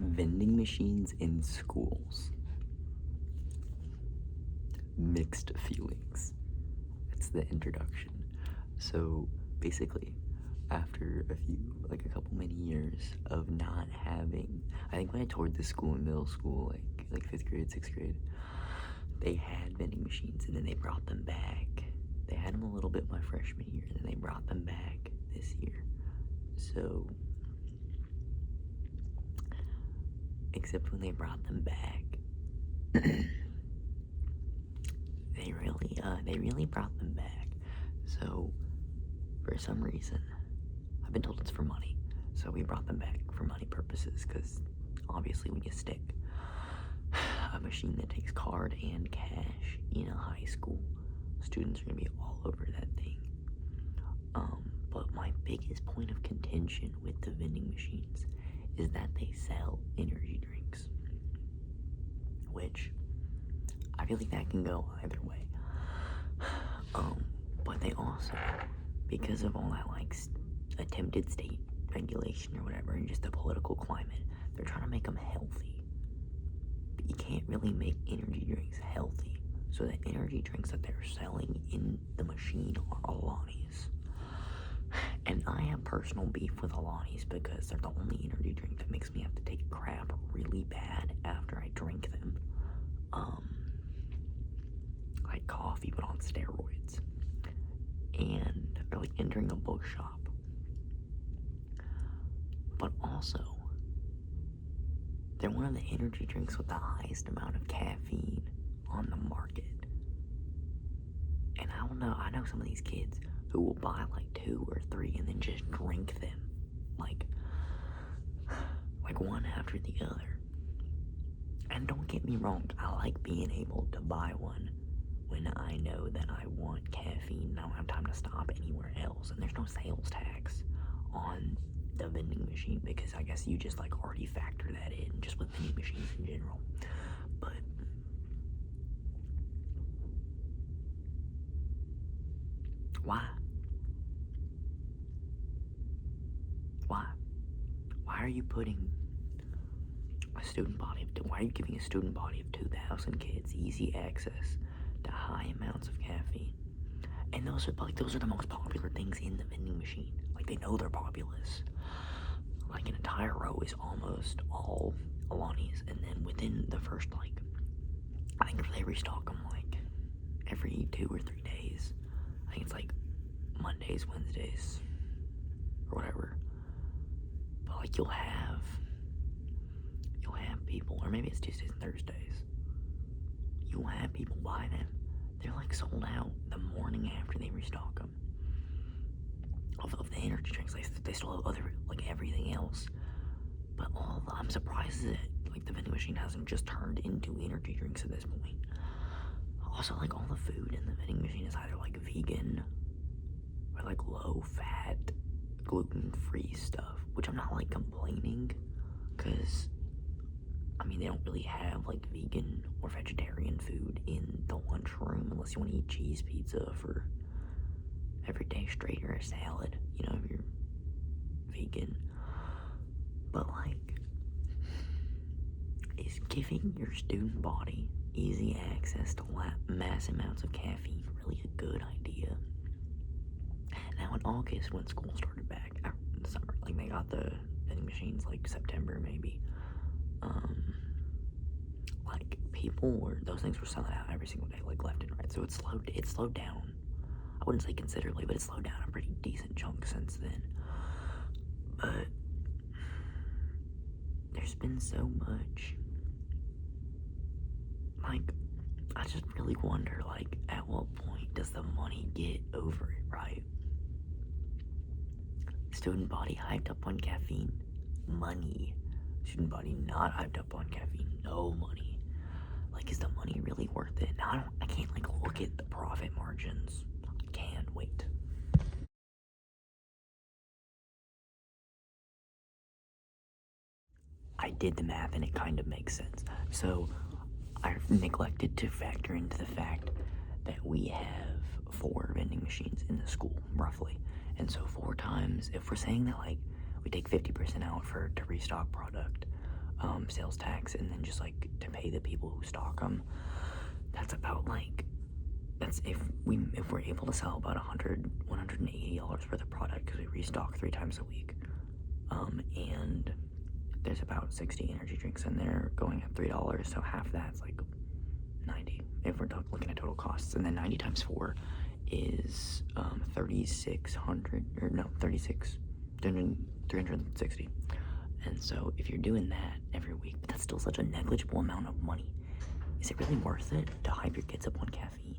Vending machines in schools. Mixed feelings. It's the introduction. So basically, after a couple many years of not having, I think when I toured this school in middle school, like 5th grade, 6th grade, they had vending machines and then they brought them back. They had them a little bit my freshman year and then they brought them back this year. So, except when they brought them back, they really brought them back. So, for some reason, I've been told it's for money. So we brought them back for money purposes, because obviously when you stick a machine that takes card and cash in a high school, students are gonna be all over that thing. But my biggest point of contention with the vending machines is that they sell energy drinks, which I feel like that can go either way. But they also, because of all that attempted state regulation or whatever, and just the political climate, they're trying to make them healthy. But you can't really make energy drinks healthy. So the energy drinks that they're selling in the machine are Alani's. And I have personal beef with Alani's because they're the only energy drink that makes me have to take a crap really bad after I drink them. Like coffee but on steroids. Or like entering a bookshop. But also, they're one of the energy drinks with the highest amount of caffeine on the market. And I know some of these kids who will buy like 2 or 3 and then just drink them like one after the other. And don't get me wrong, I like being able to buy one when I know that I want caffeine and I don't have time to stop anywhere else. And there's no sales tax on the vending machine because I guess you just already factor that in just with vending machines in general. But why? Why are you putting why are you giving a student body of 2,000 kids easy access to high amounts of caffeine? And those are the most popular things in the vending machine. They know they're populous. An entire row is almost all Alani's, and then within the first I think they restock them every 2 or 3 days. I think it's Mondays, Wednesdays, or whatever. But you'll have people, or maybe it's Tuesdays and Thursdays. You'll have people buy them. They're sold out the morning after they restock them. Of the energy drinks, they still have other everything else. But I'm surprised that the vending machine hasn't just turned into energy drinks at this point. Also, all the food in the vending machine is either vegan or low fat, gluten-free stuff, which I'm not complaining, because they don't really have vegan or vegetarian food in the lunchroom unless you want to eat cheese pizza for every day straight, or a salad, if you're vegan. But is giving your student body easy access to mass amounts of caffeine really a good idea? Now in August, when school started back, in the summer, they got the vending machines September maybe, those things were selling out every single day, left and right. So it slowed down. I wouldn't say considerably, but it slowed down a pretty decent chunk since then. But there's been so much. I just really wonder, at what point does the money get over it, right? Student body hyped up on caffeine, money. Student body not hyped up on caffeine, no money. Is the money really worth it? Now, I can't, look at the profit margins. I can, wait. I did the math and it kind of makes sense. So, I've neglected to factor into the fact that we have 4 vending machines in the school, roughly. And so 4 times, if we're saying that, we take 50% out to restock product, sales tax, and then just like to pay the people who stock them. That's about like, that's if we're able to sell about $180 worth of product, because we restock 3 times a week. And there's about 60 energy drinks in there going at $3, so half that's like 90 if we're looking at total costs. And then 90 times 4 is 3,600, or no, 360. And so if you're doing that every week, but that's still such a negligible amount of money, is it really worth it to hype your kids up on caffeine?